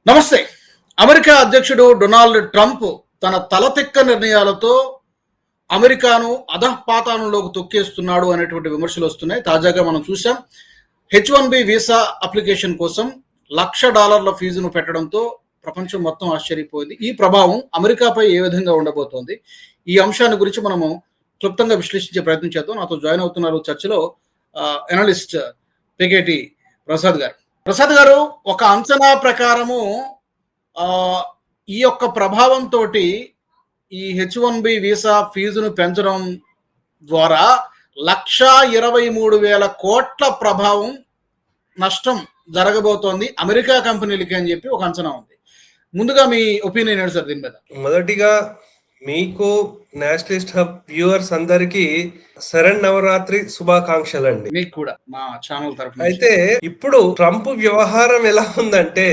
నమస్తే. అమెరికా అధ్యక్షుడు Donald Trump తన తలతిక్క నిర్ణయాలతో అమెరికాను అధఃపాతాళంలోకి తొక్కేస్తున్నాడు అనేటువంటి విమర్శలు వస్తున్నాయి. తాజాగా మనం చూసాం. H1B వీసా అప్లికేషన్ కోసం $1,00,000 ఫీజును పెట్టడంతో ప్రపంచం మొత్తం ఆశ్చర్యపోయింది. ఈ ప్రభావం అమెరికాపై ఏ విధంగా ఉండబోతోంది? ఈ అంశాన్ని గురించి మనము క్లుప్తంగా విశ్లేషించే ప్రయత్నం చేద్దాం. నాతో జాయిన్ అవుతున్నారు చర్చలో అనలిస్ట్ పికేటి ప్రసాద్ గారు. ప్రసాద్ గారు, ఒక అంచనా ప్రకారము ఈ యొక్క ప్రభావంతో ఈ H1B వీసా ఫీజును పెంచడం ద్వారా 1,23,000 కోట్ల ప్రభావం నష్టం జరగబోతోంది అమెరికా కంపెనీలకి అని చెప్పి ఒక అంచనా ఉంది. ముందుగా మీ ఒపీనియన్ ఏంటి సార్ దీని మీద? మొదటిగా మీకు నేషనలిస్ట్ హబ్ వ్యూవర్స్ అందరికి శరన్నవరాత్రి శుభాకాంక్షలు అండి. మీకు కూడా మా ఛానల్ తరఫున. అయితే ఇప్పుడు ట్రంప్ వ్యవహారం ఎలా ఉందంటే,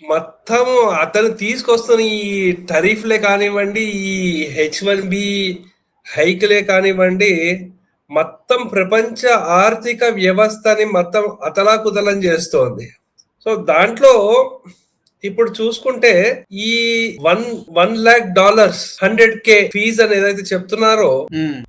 మొత్తం అతను తీసుకొస్తున్న ఈ టరీఫ్లే కానివ్వండి, ఈ H1B హైక్లే కానివ్వండి, మొత్తం ప్రపంచ ఆర్థిక వ్యవస్థని మొత్తం అతలాకుతలం చేస్తోంది. సో దాంట్లో ఇప్పుడు చూసుకుంటే ఈ $1,00,000 $100K ఫీజ్ అని ఏదైతే చెప్తున్నారో,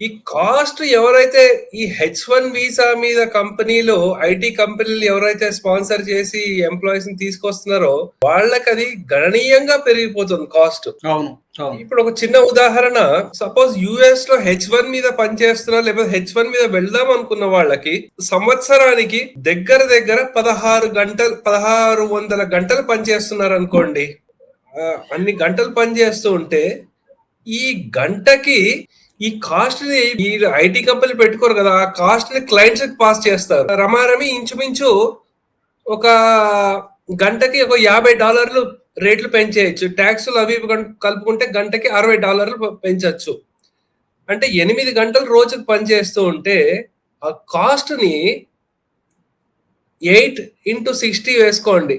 ఈ కాస్ట్ ఎవరైతే ఈ H1 వీసా మీద కంపెనీలు, ఐటీ కంపెనీలు ఎవరైతే స్పాన్సర్ చేసి ఎంప్లాయీస్ ని తీసుకొస్తున్నారో వాళ్ళకి అది గణనీయంగా పెరిగిపోతుంది కాస్ట్. అవును. ఇప్పుడు ఒక చిన్న ఉదాహరణ, సపోజ్ US లో H1 మీద పనిచేస్తున్నా లేకపోతే H1 మీద వెళ్దాం అనుకున్న వాళ్ళకి సంవత్సరానికి దగ్గర 1,600 గంటలు పనిచేస్తున్నారు అనుకోండి. అన్ని గంటలు పనిచేస్తూ ఉంటే ఈ గంటకి ఈ కాస్ట్ ని ఈ ఐటీ కంపెనీలు పెట్టుకోరు కదా, ఆ కాస్ట్ ని క్లయింట్స్ కి పాస్ చేస్తారు. రమారమి ఇంచుమించు ఒక గంటకి ఒక $50 రేట్లు పెంచేయచ్చు. ట్యాక్సులు అవి కలుపుకుంటే గంటకి $60 పెంచచ్చు. అంటే 8 గంటలు రోజుకు పనిచేస్తూ ఉంటే ఆ కాస్ట్ ని 8 into 60 వేసుకోండి.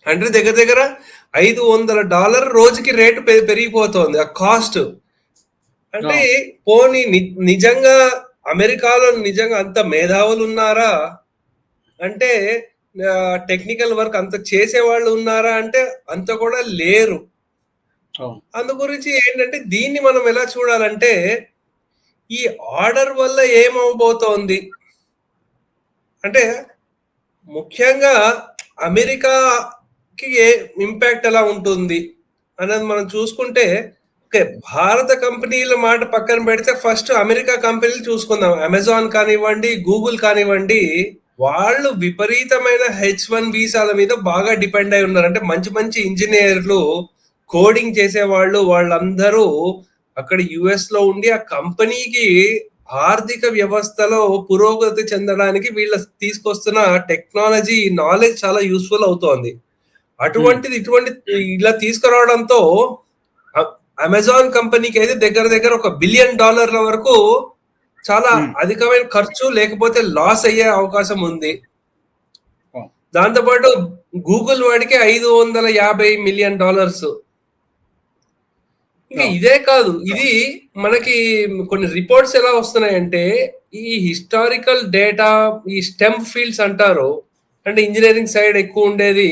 అంటే దగ్గర $500 రోజుకి రేటు పెరిగిపోతుంది ఆ కాస్ట్. అంటే పోనీ నిజంగా అమెరికాలో నిజంగా అంత మేధావులు ఉన్నారా అంటే, టెక్నికల్ వర్క్ అంత చేసే వాళ్ళు ఉన్నారా అంటే అంత కూడా లేరు. అందు గురించి ఏంటంటే దీన్ని మనం ఎలా చూడాలంటే, ఈ ఆర్డర్ వల్ల ఏమవబోతోంది అంటే, ముఖ్యంగా అమెరికాకి ఇంపాక్ట్ ఎలా ఉంటుంది అనేది మనం చూసుకుంటే, భారత కంపెనీల మాట పక్కన పెడితే ఫస్ట్ అమెరికా కంపెనీలు చూసుకుందాం. అమెజాన్ కానివ్వండి, గూగుల్ కానివ్వండి, వాళ్ళు విపరీతమైన H1 వీసాల మీద బాగా డిపెండ్ అయి ఉన్నారు. అంటే మంచి ఇంజనీర్లు, కోడింగ్ చేసేవాళ్ళు, వాళ్ళందరూ అక్కడ US లో ఉండి ఆ కంపెనీకి ఆర్థిక వ్యవస్థలో పురోగతి చెందడానికి వీళ్ళ తీసుకొస్తున్న టెక్నాలజీ నాలెడ్జ్ చాలా యూస్ఫుల్ అవుతోంది. ఇటువంటి ఇలా తీసుకురావడంతో అమెజాన్ కంపెనీకి అయితే దగ్గర $1 బిలియన్ వరకు చాలా అధికమైన ఖర్చు లేకపోతే లాస్ అయ్యే అవకాశం ఉంది. దాంతోపాటు గూగుల్ వాడికి $550 మిలియన్. ఇంకా ఇదే కాదు, ఇది మనకి కొన్ని రిపోర్ట్స్ ఎలా వస్తున్నాయంటే, ఈ హిస్టారికల్ డేటా, ఈ స్టెమ్ ఫీల్డ్స్ అంటారు, అంటే ఇంజనీరింగ్ సైడ్ ఎక్కువ ఉండేది,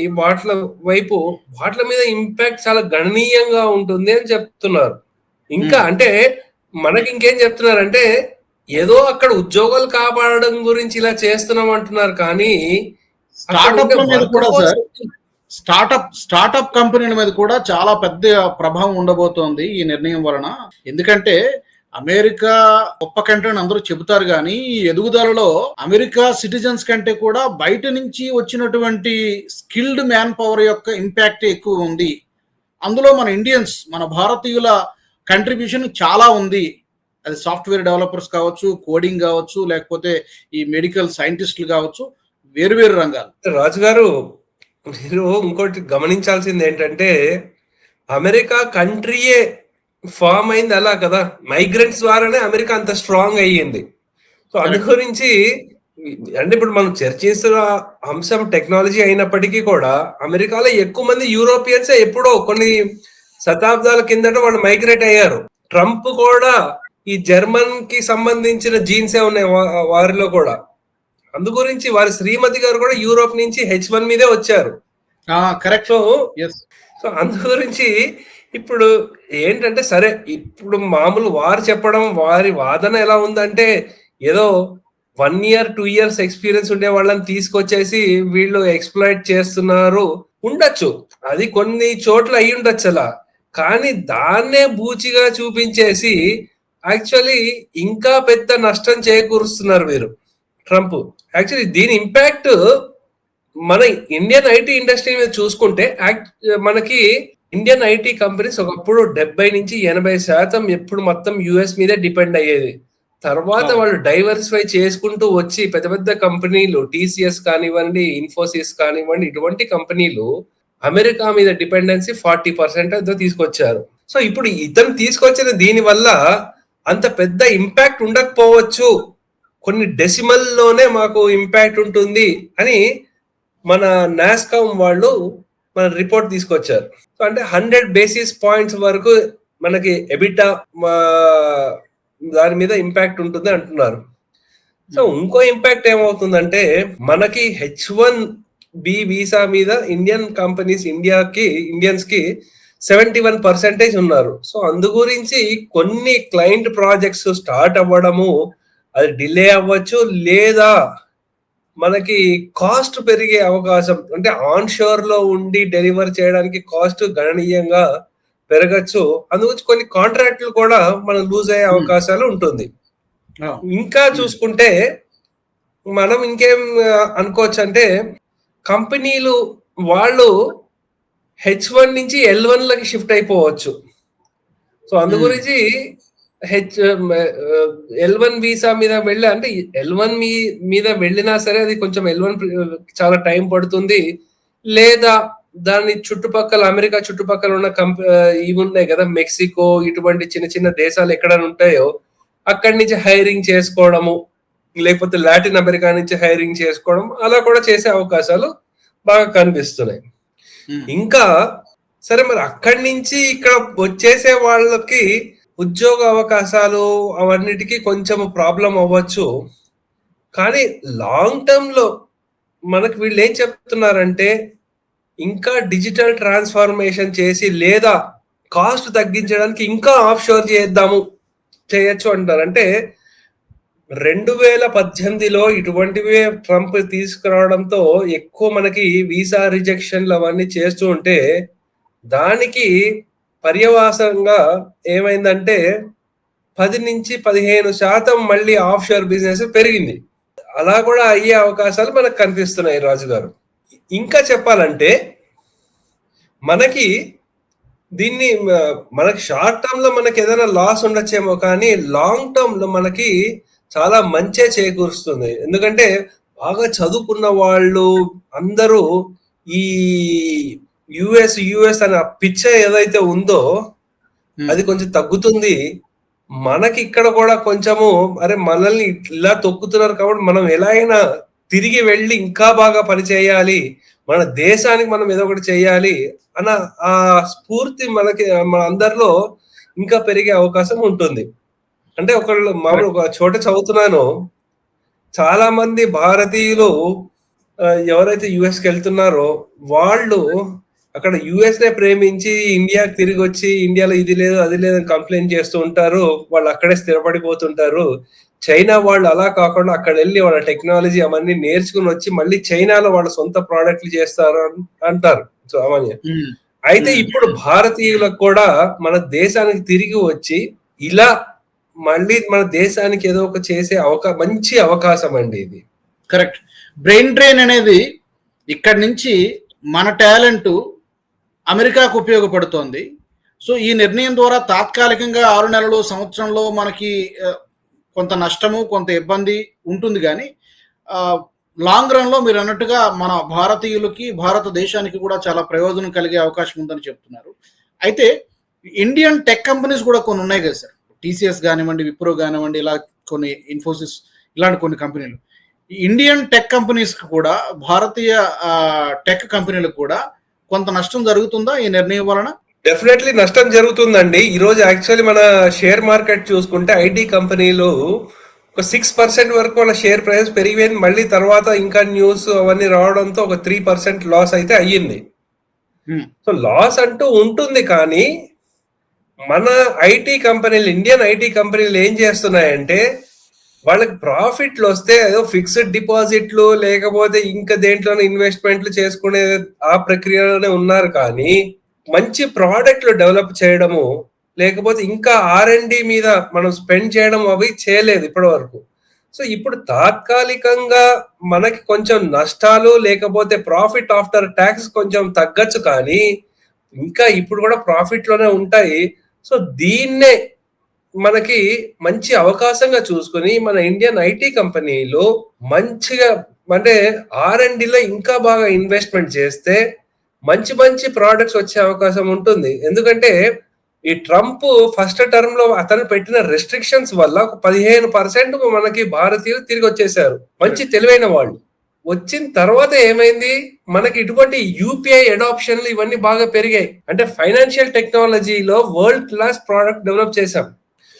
వాటి మీద ఇంపాక్ట్ చాలా గణనీయంగా ఉంటుంది అని చెప్తున్నారు. ఇంకా అంటే మనకి ఇంకేం చెప్తున్నారంటే, ఏదో అక్కడ ఉద్యోగాలు కాపాడడం గురించి ఇలా చేస్తున్నాం అంటున్నారు, కానీ స్టార్టప్ కంపెనీల మీద కూడా చాలా పెద్ద ప్రభావం ఉండబోతోంది ఈ నిర్ణయం వలన. ఎందుకంటే అమెరికా గొప్ప కంట్రీ అని అందరూ చెబుతారు, కానీ ఈ ఎదుగుదలలో అమెరికా సిటిజన్స్ కంటే కూడా బయట నుంచి వచ్చినటువంటి స్కిల్డ్ మ్యాన్ పవర్ యొక్క ఇంపాక్ట్ ఎక్కువ ఉంది. అందులో మన ఇండియన్స్, మన భారతీయుల కంట్రిబ్యూషన్ చాలా ఉంది. అది సాఫ్ట్వేర్ డెవలపర్స్ కావచ్చు, కోడింగ్ కావచ్చు, లేకపోతే ఈ మెడికల్ సైంటిస్టులు కావచ్చు, వేరు రంగాలు. రాజు గారు, మీరు ఇంకోటి గమనించాల్సింది ఏంటంటే, అమెరికా కంట్రీయే ఫామ్ అయింది అలా కదా, మైగ్రెంట్స్ ద్వారానే అమెరికా అంత స్ట్రాంగ్ అయ్యింది. సో అందు గురించి అంటే ఇప్పుడు మనం చర్చిస్తున్న అంశం టెక్నాలజీ అయినప్పటికీ కూడా అమెరికాలో ఎక్కువ మంది యూరోపియన్స్ ఎప్పుడో కొన్ని శతాబ్దాల కిందట వాళ్ళు మైగ్రేట్ అయ్యారు. ట్రంప్ కూడా ఈ జర్మన్ కి సంబంధించిన జీన్సే ఉన్నాయి వారిలో కూడా. అందు గురించి వారి శ్రీమతి గారు కూడా యూరోప్ నుంచి H1 మీదే వచ్చారు. కరెక్ట్. So yes. సో అందు గురించి ఇప్పుడు ఏంటంటే సరే, ఇప్పుడు మామూలు వారు చెప్పడం, వారి వాదన ఎలా ఉందంటే ఏదో 1 ఇయర్ 2 ఇయర్స్ ఎక్స్పీరియన్స్ ఉండే వాళ్ళని తీసుకొచ్చేసి వీళ్ళు ఎక్స్‌ప్లాయిట్ చేస్తున్నారు. ఉండొచ్చు. అది కొన్ని చోట్ల అయ్యి ఉండొచ్చు అలా. కానీ దాన్నే బూచిగా చూపించేసి యాక్చువల్లీ ఇంకా పెద్ద నష్టం చేకూరుస్తున్నారు వీరు ట్రంప్. యాక్చువల్లీ దీని ఇంపాక్ట్ మన ఇండియన్ ఐటీ ఇండస్ట్రీ మీద చూసుకుంటే మనకి ఇండియన్ ఐటీ కంపెనీస్ ఒకప్పుడు 70-80% ఎప్పుడు మొత్తం యుఎస్ మీదే డిపెండ్ అయ్యేది. తర్వాత అవును. వాళ్ళు డైవర్సిఫై చేసుకుంటూ వచ్చి పెద్ద పెద్ద కంపెనీలు టీసీఎస్ కానివ్వండి, ఇన్ఫోసిస్ కానివ్వండి, ఇటువంటి కంపెనీలు అమెరికా మీద డిపెండెన్సీ 40% ఏదో తీసుకొచ్చారు. సో ఇప్పుడు ఇతను తీసుకొచ్చిన దీని వల్ల అంత పెద్ద ఇంపాక్ట్ ఉండకపోవచ్చు, కొన్ని డెసిమల్ లోనే మాకు ఇంపాక్ట్ ఉంటుంది అని మన నాస్కామ్ వాళ్ళు మన రిపోర్ట్ తీసుకొచ్చారు. సో అంటే 100 బేసిస్ పాయింట్స్ వరకు మనకి ఎబిటా దాని మీద ఇంపాక్ట్ ఉంటుంది అంటున్నారు. సో ఇంకో ఇంపాక్ట్ ఏమవుతుందంటే మనకి H1B వీసా మీద ఇండియన్ కంపెనీస్ ఇండియన్స్ కి 71% ఉన్నారు. సో అందు గురించి కొన్ని క్లయింట్ ప్రాజెక్ట్స్ స్టార్ట్ అవ్వడము అది డిలే అవ్వచ్చు, లేదా మనకి కాస్ట్ పెరిగే అవకాశం, అంటే ఆన్ షోర్ లో ఉండి డెలివర్ చేయడానికి కాస్ట్ గణనీయంగా పెరగచ్చు. అందుగురించి కొన్ని కాంట్రాక్ట్లు కూడా మనం లూజ్ అయ్యే అవకాశాలు ఉంటుంది. ఇంకా చూసుకుంటే మనం ఇంకేం అనుకోవచ్చు అంటే కంపెనీలు వాళ్ళు H1 నుంచి L1 లకి షిఫ్ట్ అయిపోవచ్చు. సో అందు గురించి L1 వీసా మీద వెళ్ళి, అంటే L1 మీద వెళ్ళినా సరే అది కొంచెం L1 చాలా టైం పడుతుంది. లేదా దాని చుట్టుపక్కల అమెరికా చుట్టుపక్కల ఉన్న ఇవి ఉన్నాయి కదా, మెక్సికో ఇటువంటి చిన్న చిన్న దేశాలు ఎక్కడ ఉంటాయో అక్కడి నుంచి హైరింగ్ చేసుకోవడము, లేకపోతే లాటిన్ అమెరికా నుంచి హైరింగ్ చేసుకోవడం, అలా కూడా చేసే అవకాశాలు బాగా కనిపిస్తున్నాయి. ఇంకా సరే, మరి అక్కడి నుంచి ఇక్కడ వచ్చేసే వాళ్ళకి ఉద్యోగ అవకాశాలు అవన్నిటికీ కొంచెం ప్రాబ్లం అవ్వచ్చు. కానీ లాంగ్ టర్మ్ లో మనకు వీళ్ళు ఏం చెప్తున్నారంటే ఇంకా డిజిటల్ ట్రాన్స్ఫార్మేషన్ చేసి లేదా కాస్ట్ తగ్గించడానికి ఇంకా ఆఫ్ షోర్ చేయొచ్చు అంటారు. అంటే 2018లో ఇటువంటివే ట్రంప్ తీసుకురావడంతో ఎక్కువ మనకి వీసా రిజెక్షన్లు అవన్నీ చేస్తూ ఉంటే దానికి పర్యవసానంగా ఏమైందంటే 10-15% మళ్ళీ ఆఫ్ షోర్ బిజినెస్ పెరిగింది. అలా కూడా అయ్యే అవకాశాలు మనకు కనిపిస్తున్నాయి రాజు గారు. ఇంకా చెప్పాలంటే మనకి దీన్ని మనకి షార్ట్ టర్మ్ లో మనకి ఏదైనా లాస్ ఉండొచ్చేమో, కానీ లాంగ్ టర్మ్ లో మనకి చాలా మంచే చేకూరుస్తుంది. ఎందుకంటే బాగా చదువుకున్న వాళ్ళు అందరూ ఈ యుఎస్ అనే పిచ్చ ఏదైతే ఉందో అది కొంచెం తగ్గుతుంది. మనకి ఇక్కడ కూడా కొంచెము అరే మనల్ని ఇలా తొక్కుతున్నారు కాబట్టి మనం ఎలా అయినా తిరిగి వెళ్ళి ఇంకా బాగా పని చేయాలి, మన దేశానికి మనం ఏదో ఒకటి చేయాలి అన్న ఆ స్ఫూర్తి మనకి మన అందరిలో ఇంకా పెరిగే అవకాశం ఉంటుంది. అంటే మామూలు ఒక చోట చదువుతున్నాను, చాలా మంది భారతీయులు ఎవరైతే యుఎస్కి వెళ్తున్నారో వాళ్ళు అక్కడ యుఎస్ నే ప్రేమించి ఇండియాకి తిరిగి వచ్చి ఇండియాలో ఇది లేదు అది లేదని కంప్లైంట్ చేస్తూ ఉంటారు. వాళ్ళు అక్కడే స్థిరపడిపోతుంటారు. చైనా వాళ్ళు అలా కాకుండా అక్కడ వెళ్ళి వాళ్ళ టెక్నాలజీ అవన్నీ నేర్చుకుని వచ్చి మళ్ళీ చైనాలో వాళ్ళ సొంత ప్రోడక్ట్లు చేస్తారు అంటారు సామాన్య. అయితే ఇప్పుడు భారతీయులకు కూడా మన దేశానికి తిరిగి వచ్చి ఇలా మళ్ళీ మన దేశానికి ఏదో ఒక చేసే మంచి అవకాశం అండి ఇది. కరెక్ట్. బ్రెయిన్ డ్రైన్ అనేది ఇక్కడి నుంచి మన టాలెంట్ అమెరికాకు ఉపయోగపడుతోంది. సో ఈ నిర్ణయం ద్వారా తాత్కాలికంగా 6 నెలలు సంవత్సరంలో మనకి కొంత నష్టము కొంత ఇబ్బంది ఉంటుంది, కానీ లాంగ్ రన్ లో మీరు అన్నట్టుగా మన భారతీయులకి భారతదేశానికి కూడా చాలా ప్రయోజనం కలిగే అవకాశం ఉందని చెప్తున్నారు. అయితే ఇండియన్ టెక్ కంపెనీస్ కూడా కొన్ని ఉన్నాయి కదా సార్, టీసీఎస్ కానివ్వండి, విప్రో కానివ్వండి, ఇలా కొన్ని ఇన్ఫోసిస్ ఇలాంటి కొన్ని కంపెనీలు. ఇండియన్ టెక్ కంపెనీస్ కూడా భారతీయ టెక్ కంపెనీలకు కూడా కొంత నష్టం జరుగుతుందా ఈ నిర్ణయం వలన? డెఫినెట్లీ నష్టం జరుగుతుందండి. ఈ రోజు యాక్చువల్లీ మన షేర్ మార్కెట్ చూసుకుంటే ఐటీ కంపెనీలు ఒక 6% వరకు వాళ్ళ షేర్ ప్రైస్ పెరిగిపోయింది. మళ్ళీ తర్వాత ఇంకా న్యూస్ అవన్నీ రావడంతో ఒక 3% లాస్ అయితే అయ్యింది. సో లాస్ అంటూ ఉంటుంది, కానీ మన ఐటీ కంపెనీలు, ఇండియన్ ఐటీ కంపెనీలు ఏం చేస్తున్నాయంటే వాళ్ళకి ప్రాఫిట్లు వస్తే ఏదో ఫిక్స్డ్ డిపాజిట్లు లేకపోతే ఇంకా దేంట్లోనే ఇన్వెస్ట్మెంట్లు చేసుకునే ఆ ప్రక్రియలోనే ఉన్నారు, కానీ మంచి ప్రోడక్ట్లు డెవలప్ చేయడము లేకపోతే ఇంకా R&D మీద మనం స్పెండ్ చేయడం అవి చేయలేదు ఇప్పటి వరకు. సో ఇప్పుడు తాత్కాలికంగా మనకి కొంచెం నష్టాలు లేకపోతే ప్రాఫిట్ ఆఫ్టర్ ట్యాక్స్ కొంచెం తగ్గచ్చు, కానీ ఇంకా ఇప్పుడు కూడా ప్రాఫిట్ లోనే ఉంటాయి. సో దీన్నే మనకి మంచి అవకాశంగా చూసుకొని మన ఇండియన్ ఐటీ కంపెనీలు మంచిగా అంటే R&Dలో ఇంకా బాగా ఇన్వెస్ట్మెంట్ చేస్తే మంచి మంచి ప్రోడక్ట్స్ వచ్చే అవకాశం ఉంటుంది. ఎందుకంటే ఈ ట్రంప్ ఫస్ట్ టర్మ్ లో అతను పెట్టిన రెస్ట్రిక్షన్స్ వల్ల ఒక 15% మనకి భారతీయులు తిరిగి వచ్చేసారు, మంచి తెలివైన వాళ్ళు. వచ్చిన తర్వాత ఏమైంది, మనకి ఇటువంటి యూపీఐ అడాప్షన్లు ఇవన్నీ బాగా పెరిగాయి. అంటే ఫైనాన్షియల్ టెక్నాలజీలో వరల్డ్ క్లాస్ ప్రోడక్ట్ డెవలప్ చేశాం.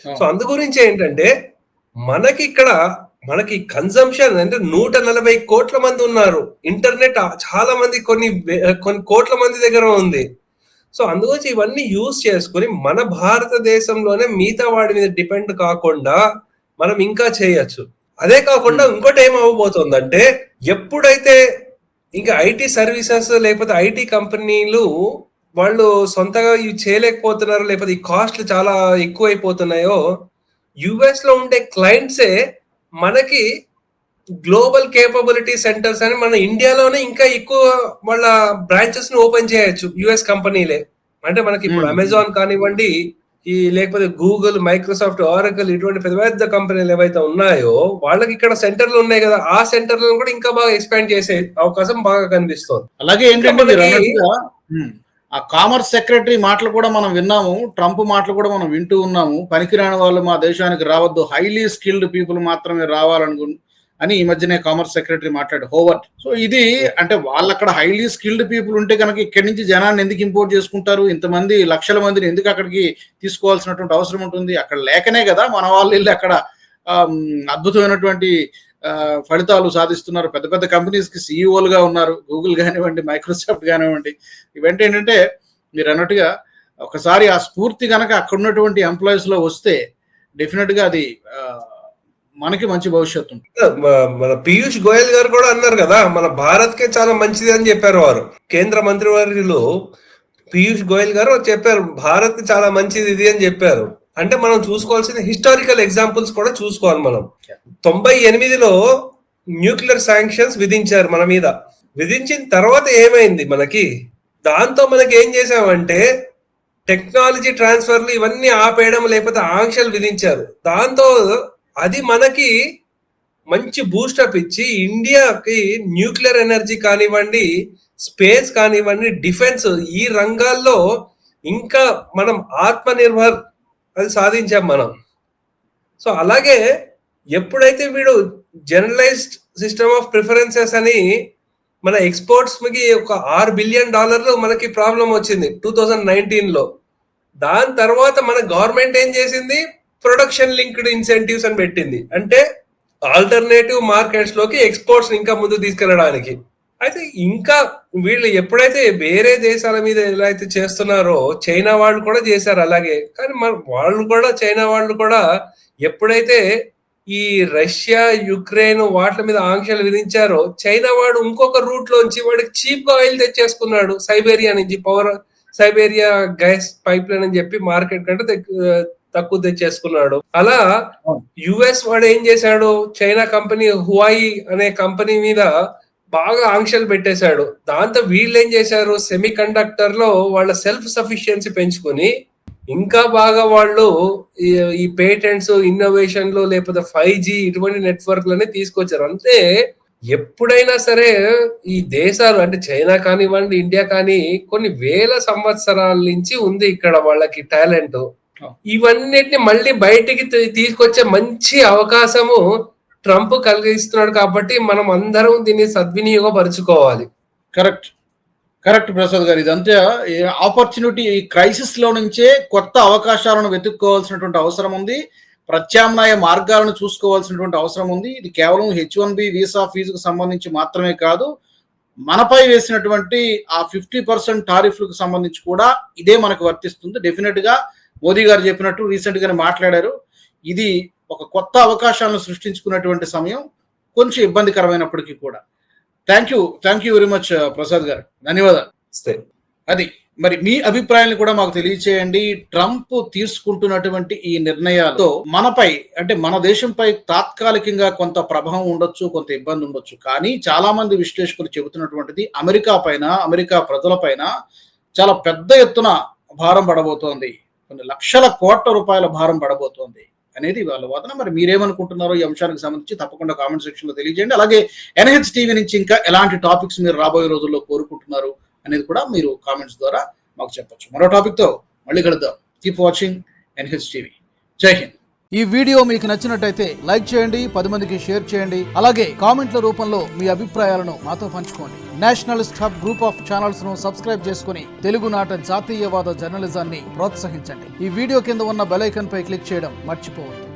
సో అందు గురించి ఏంటంటే మనకి ఇక్కడ మనకి కన్సంప్షన్ అంటే 140 కోట్ల మంది ఉన్నారు. ఇంటర్నెట్ చాలా మంది కొన్ని కోట్ల మంది దగ్గర ఉంది. సో అందుగురించి ఇవన్నీ యూజ్ చేసుకుని మన భారతదేశంలోనే మిగతా వాడి మీద డిపెండ్ కాకుండా మనం ఇంకా చేయొచ్చు. అదే కాకుండా ఇంకోటి ఏమవబోతుందంటే ఎప్పుడైతే ఇంకా ఐటీ సర్వీసెస్ లేకపోతే ఐటీ కంపెనీలు వాళ్ళు సొంతగా ఇవి చేయలేకపోతున్నారు లేకపోతే ఈ కాస్ట్లు చాలా ఎక్కువైపోతున్నాయో యుఎస్ లో ఉండే క్లయింట్సే మనకి గ్లోబల్ కేపబిలిటీ సెంటర్స్ అని మన ఇండియాలోనే ఇంకా ఎక్కువ వాళ్ళ బ్రాంచెస్ ని ఓపెన్ చేయొచ్చు యుఎస్ కంపెనీలే. అంటే మనకి ఇప్పుడు అమెజాన్ కానివ్వండి, ఈ లేకపోతే గూగుల్, మైక్రోసాఫ్ట్, ఆరకల్ ఇటువంటి పెద్ద పెద్ద కంపెనీలు ఏవైతే ఉన్నాయో వాళ్ళకి ఇక్కడ సెంటర్లు ఉన్నాయి కదా, ఆ సెంటర్లను కూడా ఇంకా బాగా ఎక్స్పాండ్ చేసే అవకాశం బాగా కనిపిస్తుంది. అలాగే ఏంటంటే ఆ కామర్స్ సెక్రటరీ మాటలు కూడా మనం విన్నాము, ట్రంప్ మాటలు కూడా మనం వింటూ ఉన్నాము. పనికిరాని వాళ్ళు మా దేశానికి రావద్దు, హైలీ స్కిల్డ్ పీపుల్ మాత్రమే అని ఈ మధ్యనే కామర్స్ సెక్రటరీ మాట్లాడు హోవర్డ్. సో ఇది అంటే వాళ్ళు అక్కడ హైలీ స్కిల్డ్ పీపుల్ ఉంటే కనుక ఇక్కడి నుంచి జనాన్ని ఎందుకు ఇంపోర్ట్ చేసుకుంటారు, ఇంతమంది లక్షల మందిని ఎందుకు అక్కడికి తీసుకోవాల్సినటువంటి అవసరం ఉంటుంది? అక్కడ లేకనే కదా మన వాళ్ళు వెళ్ళి అక్కడ అద్భుతమైనటువంటి ఫలితాలు సాధిస్తున్నారు. పెద్ద పెద్ద కంపెనీస్ కి సీఈఓలుగా ఉన్నారు, గూగుల్ కానివ్వండి, మైక్రోసాఫ్ట్ కానివ్వండి. ఇవంటే ఏంటంటే మీరు అన్నట్టుగా ఒకసారి ఆ స్ఫూర్తి కనుక అక్కడ ఉన్నటువంటి ఎంప్లాయీస్ లో వస్తే డెఫినెట్ గా అది మనకి మంచి భవిష్యత్తు. మన పీయూష్ గోయల్ గారు కూడా అన్నారు కదా, మన భారత్ కే చాలా మంచిది అని చెప్పారు. వారు కేంద్ర మంత్రివర్యులు పీయూష్ గోయల్ గారు చెప్పారు భారత్ చాలా మంచిది ఇది అని చెప్పారు. అంటే మనం చూసుకోవాల్సిన హిస్టారికల్ ఎగ్జాంపుల్స్ కూడా చూసుకోవాలి. మనం 98లో న్యూక్లియర్ శాంక్షన్స్ విధించారు మన మీద. విధించిన తర్వాత ఏమైంది మనకి, దాంతో మనకి ఏం చేసామంటే టెక్నాలజీ ట్రాన్స్ఫర్లు ఇవన్నీ ఆపేయడం లేకపోతే ఆంక్షలు విధించారు. దాంతో అది మనకి మంచి బూస్టప్ ఇచ్చి ఇండియాకి న్యూక్లియర్ ఎనర్జీ కానివ్వండి, స్పేస్ కానివ్వండి, డిఫెన్స్ ఈ రంగాల్లో ఇంకా మనం ఆత్మనిర్భర్ అది సాధించాం మనం. సో అలాగే ఎప్పుడైతే వీడు జనరలైజ్డ్ సిస్టమ్ ఆఫ్ ప్రిఫరెన్సెస్ అని మన ఎక్స్పోర్ట్స్ కి ఒక $6 బిలియన్ మనకి ప్రాబ్లం వచ్చింది 2019లో. దాని తర్వాత మన గవర్నమెంట్ ఏం చేసింది, ప్రొడక్షన్ లింక్డ్ ఇన్సెంటివ్స్ అని పెట్టింది. అంటే ఆల్టర్నేటివ్ మార్కెట్స్ లోకి ఎక్స్పోర్ట్స్ ఇంకా ముందు తీసుకెళ్ళడానికి. అయితే ఇంకా వీళ్ళు ఎప్పుడైతే వేరే దేశాల మీద ఎలా అయితే చేస్తున్నారో చైనా వాళ్ళు కూడా చేశారు అలాగే. కానీ వాళ్ళు కూడా చైనా వాళ్ళు కూడా ఎప్పుడైతే ఈ రష్యా, యుక్రెయిన్ వాటి మీద ఆంక్షలు విధించారో చైనా వాడు ఇంకొక రూట్ లోంచి వాడికి చీప్ గా ఆయిల్ తెచ్చేసుకున్నాడు సైబేరియా నుంచి. సైబేరియా గ్యాస్ పైప్ లైన్ అని చెప్పి మార్కెట్ కంటే తక్కువ తెచ్చేసుకున్నాడు. అలా యుఎస్ వాడు ఏం చేశాడు, చైనా కంపెనీ హువాయి అనే కంపెనీ మీద బాగా ఆంక్షలు పెట్టేశాడు. దాంతో వీళ్ళు ఏం చేశారు, సెమీ కండక్టర్ లో వాళ్ళ సెల్ఫ్ సఫిషియన్సీ పెంచుకొని ఇంకా బాగా వాళ్ళు ఈ పేటెంట్స్, ఇన్నోవేషన్లు లేకపోతే 5G ఇటువంటి నెట్వర్క్లని తీసుకొచ్చారు. అంతే ఎప్పుడైనా సరే ఈ దేశాలు అంటే చైనా కానివ్వండి, ఇండియా కానీ కొన్ని వేల సంవత్సరాల నుంచి ఉంది ఇక్కడ వాళ్ళకి టాలెంట్. ఇవన్నిటిని మళ్ళీ బయటికి తీసుకొచ్చే మంచి అవకాశము ట్రంప్ కలిగిస్తున్నాడు. కాబట్టి మనం అందరం దీన్ని సద్వినియోగపరుచుకోవాలి. కరెక్ట్ ప్రసాద్ గారు. ఇదంతా ఆపర్చునిటీ, క్రైసిస్ లో నుంచే కొత్త అవకాశాలను వెతుక్కోవాల్సినటువంటి అవసరం ఉంది, ప్రత్యామ్నాయ మార్గాలను చూసుకోవాల్సినటువంటి అవసరం ఉంది. ఇది కేవలం H1B వీసా ఫీజుకు సంబంధించి మాత్రమే కాదు, మనపై వేసినటువంటి ఆ 50% టారిఫ్లకు సంబంధించి కూడా ఇదే మనకు వర్తిస్తుంది. డెఫినెట్ గా మోదీ గారు చెప్పినట్టు రీసెంట్ గానే మాట్లాడారు. ఇది ఒక కొత్త అవకాశాలను సృష్టించుకున్నటువంటి సమయం, కొంచెం ఇబ్బందికరమైనప్పటికీ కూడా. Thank you very much Prasad గారు, ధన్యవాదాలు. అది మరి మీ అభిప్రాయాన్ని కూడా మాకు తెలియచేయండి. ట్రంప్ తీసుకుంటున్నటువంటి ఈ నిర్ణయాలతో మనపై, అంటే మన దేశంపై తాత్కాలికంగా కొంత ప్రభావం ఉండొచ్చు, కొంత ఇబ్బంది ఉండొచ్చు. కానీ చాలా మంది విశ్లేషకులు చెబుతున్నటువంటిది అమెరికా పైన, అమెరికా ప్రజల పైన చాలా పెద్ద ఎత్తున భారం పడబోతోంది, కొన్ని లక్షల కోట్ల రూపాయల భారం పడబోతోంది అనేది వాళ్ళ వాదన. మరి మీరేమనుకుంటున్నారో ఈ అంశానికి సంబంధించి తప్పకుండా కామెంట్ సెక్షన్ లో తెలియజేయండి. అలాగే ఎన్హెచ్ టీవీ నుంచి ఇంకా ఎలాంటి టాపిక్స్ మీరు రాబోయే రోజుల్లో కోరుకుంటున్నారు అనేది కూడా మీరు కామెంట్స్ ద్వారా మాకు చెప్పొచ్చు. మరో టాపిక్ తో మళ్ళీ కలుద్దాం. Keep watching NH TV. జై హింద్. ఈ వీడియో మీకు నచ్చినట్టయితే లైక్ చేయండి, 10 మందికి షేర్ చేయండి. అలాగే కామెంట్ల రూపంలో మీ అభిప్రాయాలను మాతో పంచుకోండి. Nationalist hub group of channels ను సబ్స్క్రైబ్ చేసుకుని తెలుగునాట జాతీయవాద జర్నలిజాన్ని ప్రోత్సహించండి. ఈ వీడియో కింద ఉన్న బెల్ ఐకాన్ పై క్లిక్ చేయడం మర్చిపోవద్దు.